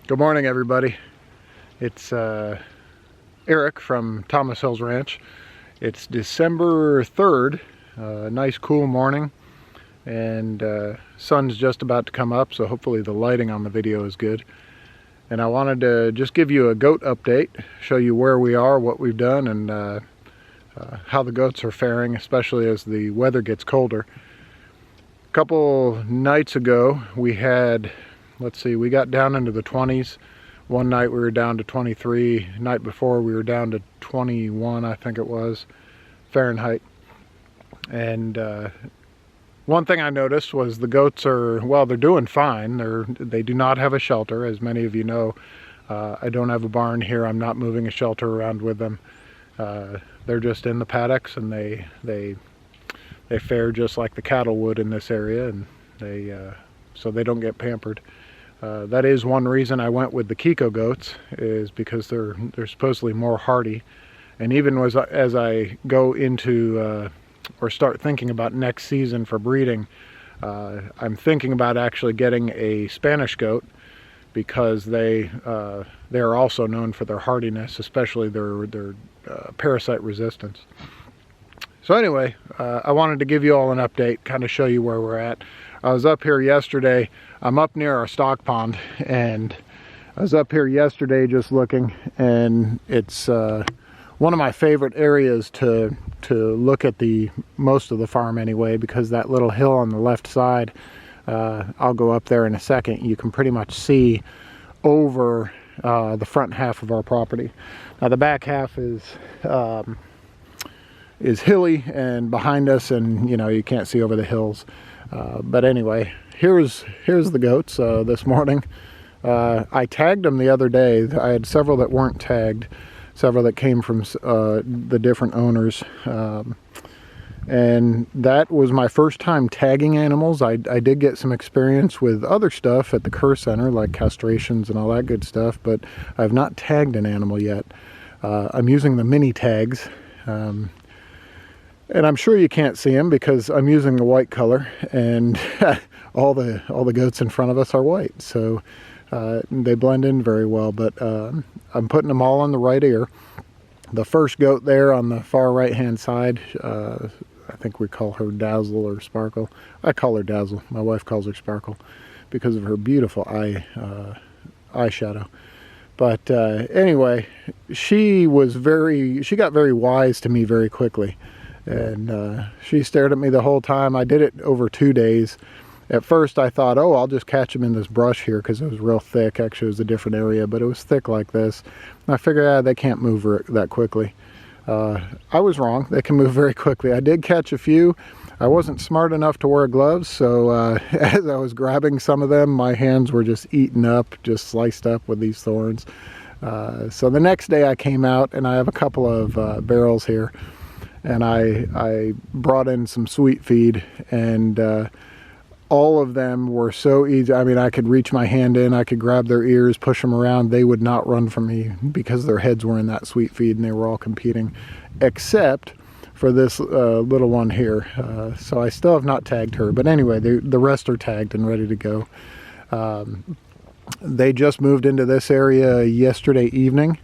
Good morning, everybody. It's Eric from Thomas Hills Ranch. It's December 3rd, nice cool morning, and sun's just about to come up, so hopefully the lighting on the video is good. And I wanted to just give you a goat update, show you where we are, what we've done, and how the goats are faring, especially as the weather gets colder. A couple nights ago we had, we got down into the 20s. One night we were down to 23. Night before we were down to 21, I think it was, Fahrenheit. And one thing I noticed was the goats are, well, they're doing fine. They do not have a shelter, as many of you know. I don't have a barn here. I'm not moving a shelter around with them. They're just in the paddocks, and they fare just like the cattle would in this area, and so they don't get pampered. That is one reason I went with the Kiko goats, is because they're supposedly more hardy. And even as I go into or start thinking about next season for breeding, I'm thinking about actually getting a Spanish goat, because they are also known for their hardiness, especially their parasite resistance. So anyway, I wanted to give you all an update, kind of show you where we're at. I was up here yesterday. I'm up near our stock pond, and I was up here yesterday just looking, and it's one of my favorite areas to look at most of the farm anyway, because that little hill on the left side, I'll go up there in a second, you can pretty much see over the front half of our property. Now the back half is hilly and behind us, and you can't see over the hills. But anyway, here's the goats this morning. I tagged them the other day. I had several that weren't tagged, several that came from the different owners. And that was my first time tagging animals. I did get some experience with other stuff at the Kerr Center, like castrations and all that good stuff, but I've not tagged an animal yet. I'm using the mini tags. And I'm sure you can't see them because I'm using the white color, and all the goats in front of us are white, so they blend in very well. But I'm putting them all on the right ear. The first goat there on the far right hand side, I think we call her Dazzle or Sparkle. I call her Dazzle. My wife calls her Sparkle because of her beautiful eyeshadow. But anyway, she got very wise to me very quickly. And she stared at me the whole time. I did it over 2 days. At first I thought, oh, I'll just catch them in this brush here, because it was real thick. Actually, it was a different area, but it was thick like this. And I figured, they can't move that quickly. I was wrong. They can move very quickly. I did catch a few. I wasn't smart enough to wear gloves, so as I was grabbing some of them, my hands were just eaten up, just sliced up with these thorns. So the next day I came out, and I have a couple of barrels here. And I brought in some sweet feed, and all of them were so easy. I mean, I could reach my hand in, I could grab their ears, push them around. They would not run from me because their heads were in that sweet feed, and they were all competing, except for this little one here. So I still have not tagged her, but anyway, the rest are tagged and ready to go. They just moved into this area yesterday evening,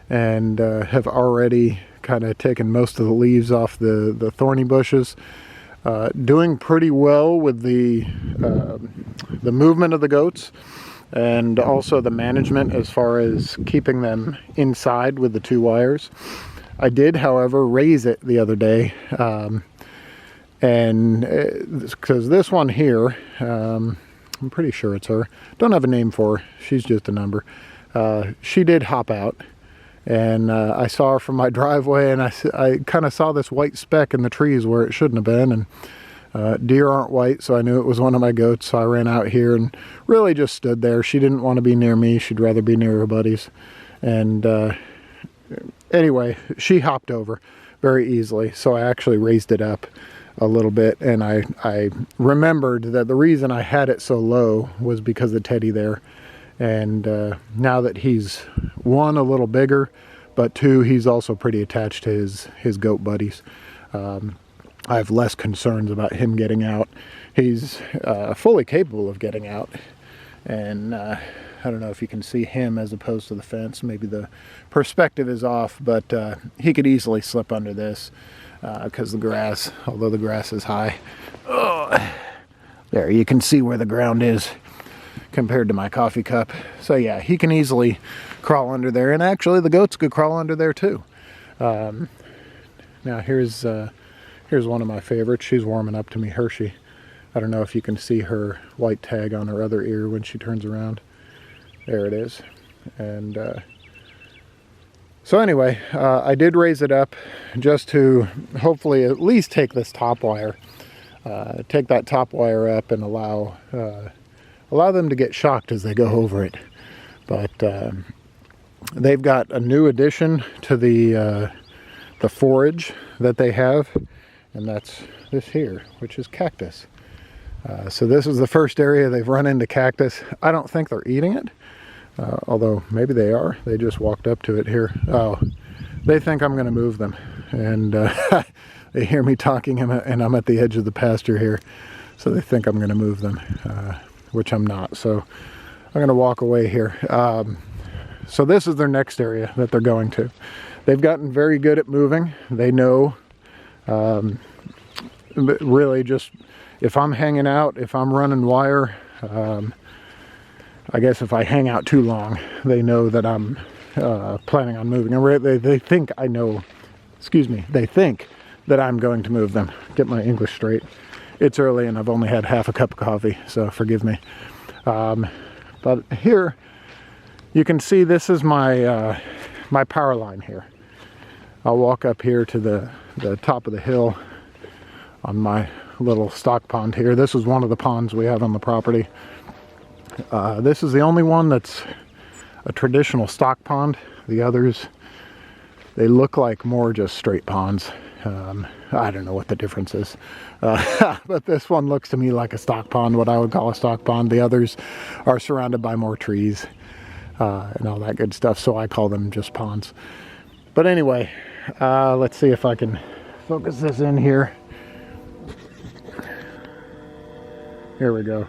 and have already kind of taken most of the leaves off the thorny bushes. Doing pretty well with the movement of the goats, and also the management as far as keeping them inside with the 2 wires. I did, however, raise it the other day, and because this one here, I'm pretty sure it's her. Don't have a name for her. She's just a number. She did hop out. And I saw her from my driveway, and I kind of saw this white speck in the trees where it shouldn't have been. And deer aren't white, so I knew it was one of my goats. So I ran out here and really just stood there. She didn't want to be near me. She'd rather be near her buddies. And anyway, she hopped over very easily. So I actually raised it up a little bit. And I remembered that the reason I had it so low was because of Teddy there. And now that he's, 1, a little bigger, but 2, he's also pretty attached to his goat buddies. I have less concerns about him getting out. He's fully capable of getting out, and I don't know if you can see him as opposed to the fence. Maybe the perspective is off, but he could easily slip under this because the grass, although the grass is high. Oh, there, you can see where the ground is compared to my coffee cup. So yeah, he can easily crawl under there, and actually the goats could crawl under there too. Now here's one of my favorites. She's warming up to me, Hershey. I don't know if you can see her white tag on her other ear when she turns around. There it is. And so anyway, I did raise it up just to hopefully at least take this top wire, take that top wire up and allow them to get shocked as they go over it. But they've got a new addition to the forage that they have, and that's this here, which is cactus. So this is the first area they've run into cactus. I don't think they're eating it, although maybe they are. They just walked up to it here. Oh, they think I'm going to move them, and they hear me talking, and I'm at the edge of the pasture here, so they think I'm going to move them, which I'm not. So I'm going to walk away here. So this is their next area that they're going to. They've gotten very good at moving. They know, really just, if I'm hanging out, if I'm running wire, I guess if I hang out too long, they know that I'm planning on moving. They think I know, excuse me, they think that I'm going to move them. Get my English straight. It's early and I've only had half a cup of coffee, so forgive me. But here, you can see this is my my power line here. I'll walk up here to the top of the hill on my little stock pond here. This is one of the ponds we have on the property. This is the only one that's a traditional stock pond. The others, they look like more just straight ponds. I don't know what the difference is, but this one looks to me like a stock pond, what I would call a stock pond. The others are surrounded by more trees and all that good stuff, so I call them just ponds. But anyway, let's see if I can focus this in here. Here we go.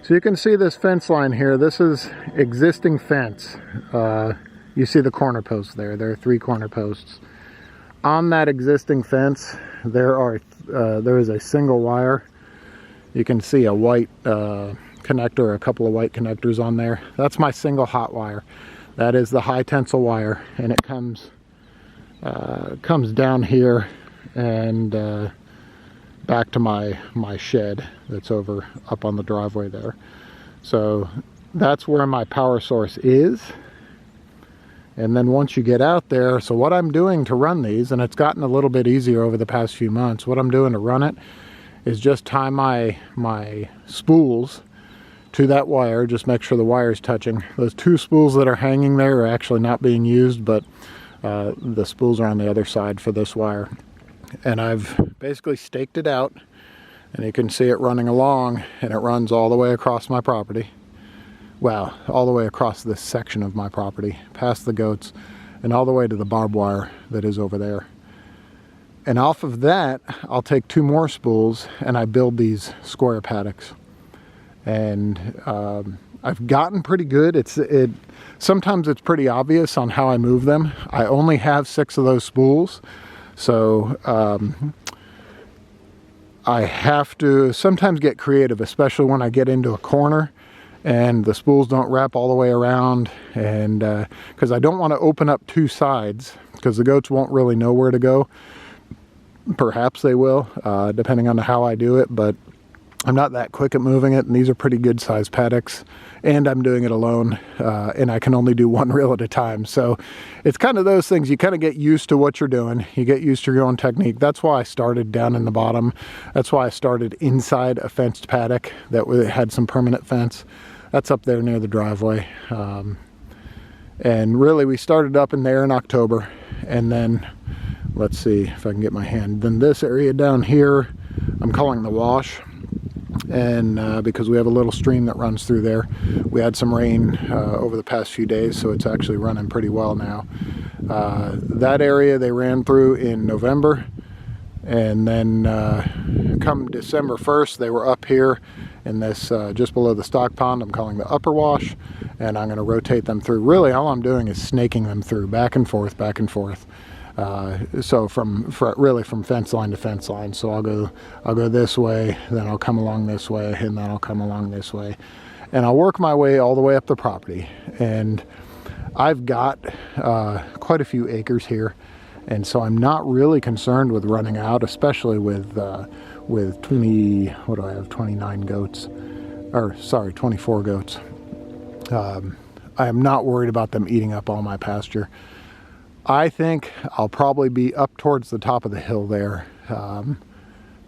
So you can see this fence line here. This is existing fence. You see the corner posts there. There are 3 corner posts. On that existing fence, there is a single wire. You can see a white connector, a couple of white connectors on there. That's my single hot wire. That is the high tensile wire, and it comes down here and back to my shed that's up on the driveway there. So that's where my power source is. And then once you get out there, so what I'm doing to run these, and it's gotten a little bit easier over the past few months, what I'm doing to run it is just tie my spools to that wire, just make sure the wire is touching. Those 2 spools that are hanging there are actually not being used, but the spools are on the other side for this wire. And I've basically staked it out, and you can see it running along, and it runs all the way across my property. Well, all the way across this section of my property, past the goats, and all the way to the barbed wire that is over there. And off of that, I'll take 2 more spools, and I build these square paddocks. And I've gotten pretty good. Sometimes it's pretty obvious on how I move them. I only have 6 of those spools. So I have to sometimes get creative, especially when I get into a corner and the spools don't wrap all the way around, and because I don't want to open up 2 sides, because the goats won't really know where to go. Perhaps they will, depending on how I do it, but I'm not that quick at moving it, and these are pretty good sized paddocks, and I'm doing it alone, and I can only do 1 reel at a time. So it's kind of those things, you kind of get used to what you're doing, you get used to your own technique. That's why I started down in the bottom. That's why I started inside a fenced paddock that had some permanent fence. That's up there near the driveway. And really we started up in there in October, and then let's see if I can get my hand. Then this area down here, I'm calling the wash. And because we have a little stream that runs through there. We had some rain over the past few days, so it's actually running pretty well now. That area they ran through in November, and then come December 1st they were up here, in this just below the stock pond. I'm calling the upper wash, and I'm going to rotate them through. Really, all I'm doing is snaking them through, back and forth, back and forth. So really from fence line to fence line. So I'll go this way, then I'll come along this way, and then I'll come along this way, and I'll work my way all the way up the property. And I've got quite a few acres here, and so I'm not really concerned with running out, especially with 29 goats, or sorry, 24 goats. I am not worried about them eating up all my pasture. I think I'll probably be up towards the top of the hill there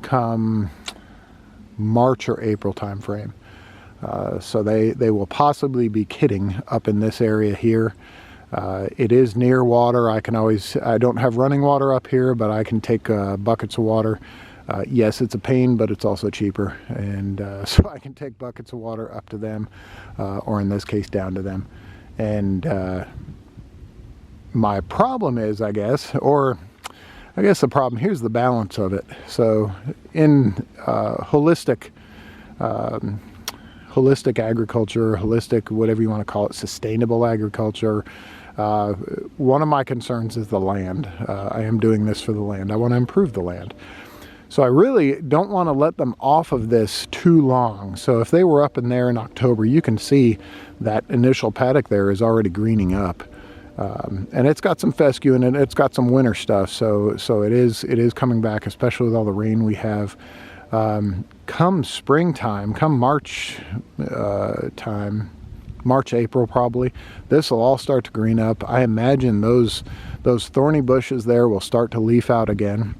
come March or April time frame. So they will possibly be kidding up in this area here. It is near water. I don't have running water up here, but I can take buckets of water. Yes, it's a pain, but it's also cheaper. And so I can take buckets of water up to them, or in this case, down to them. And my problem is, I guess the problem, here's the balance of it. So in holistic agriculture, holistic, whatever you want to call it, sustainable agriculture, one of my concerns is the land. I am doing this for the land. I want to improve the land. So I really don't want to let them off of this too long. So if they were up in there in October, you can see that initial paddock there is already greening up. And it's got some fescue in it. It's got some winter stuff. So it is coming back, especially with all the rain we have. Come springtime, come March time, March, April probably, this will all start to green up. I imagine those thorny bushes there will start to leaf out again.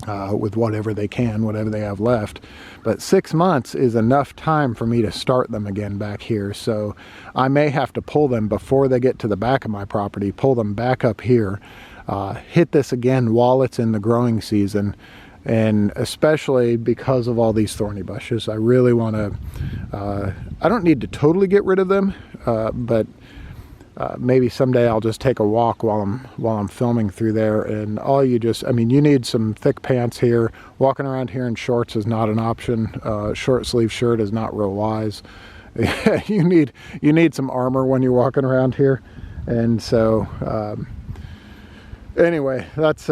With whatever they have left. But 6 months is enough time for me to start them again back here. So I may have to pull them before they get to the back of my property, pull them back up here, hit this again while it's in the growing season. And especially because of all these thorny bushes, I really want to, I don't need to totally get rid of them, but maybe someday I'll just take a walk while I'm filming through there. And you need some thick pants here. Walking around here in shorts is not an option. Short sleeve shirt is not real wise. you need some armor when you're walking around here. And so anyway, that's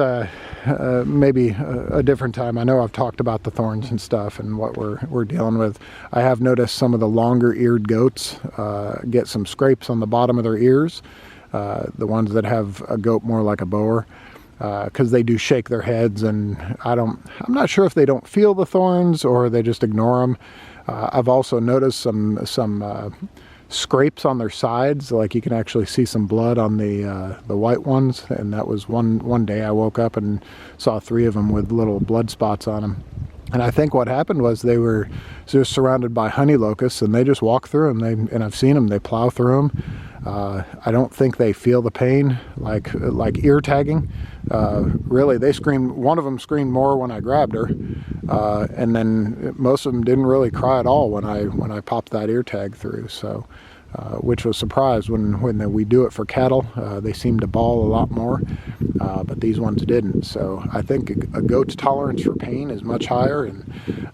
maybe a different time. I know I've talked about the thorns and stuff and what we're dealing with. I have noticed some of the longer eared goats get some scrapes on the bottom of their ears, the ones that have a goat more like a boer, because they do shake their heads, and I'm not sure if they don't feel the thorns or they just ignore them. I've also noticed some scrapes on their sides, like you can actually see some blood on the white ones, and that was one day I woke up and saw 3 of them with little blood spots on them. And I think what happened was they were just surrounded by honey locusts, and they just walk through them. And I've seen them, they plow through them. I don't think they feel the pain like ear tagging. Really, they screamed. One of them screamed more when I grabbed her, and then most of them didn't really cry at all when I popped that ear tag through. So, which was surprised when we do it for cattle. They seem to bawl a lot more, but these ones didn't. So I think a goat's tolerance for pain is much higher, and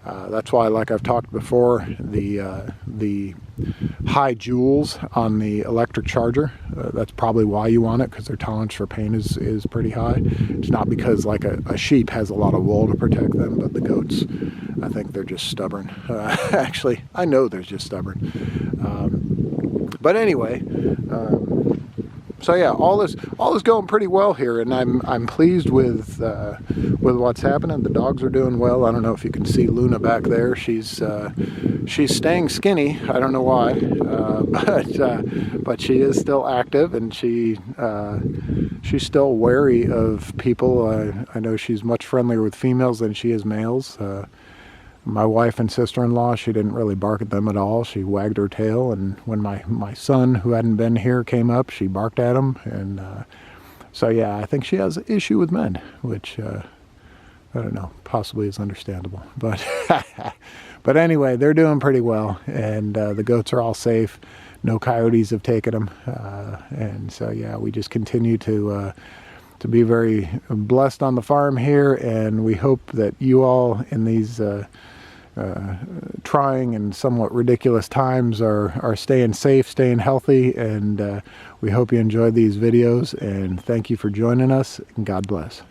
that's why, like I've talked before, the high joules on the electric charger, that's probably why you want it, because their tolerance for pain is pretty high. It's not because like a sheep has a lot of wool to protect them, but the goats, I think they're just stubborn. Actually, I know they're just stubborn. But anyway, so yeah, all is going pretty well here, and I'm pleased with what's happening. The dogs are doing well. I don't know if you can see Luna back there. She's staying skinny. I don't know why, but she is still active, and she's still wary of people. I know she's much friendlier with females than she is males. My wife and sister-in-law, she didn't really bark at them at all. She wagged her tail, and when my son, who hadn't been here, came up, she barked at him. And so yeah, I think she has an issue with men, which I don't know, possibly is understandable. But but anyway, they're doing pretty well, and the goats are all safe. No coyotes have taken them, and so yeah, we just continue to be very blessed on the farm here, and we hope that you all in these trying and somewhat ridiculous times are staying safe, staying healthy, and we hope you enjoyed these videos, and thank you for joining us, and God bless.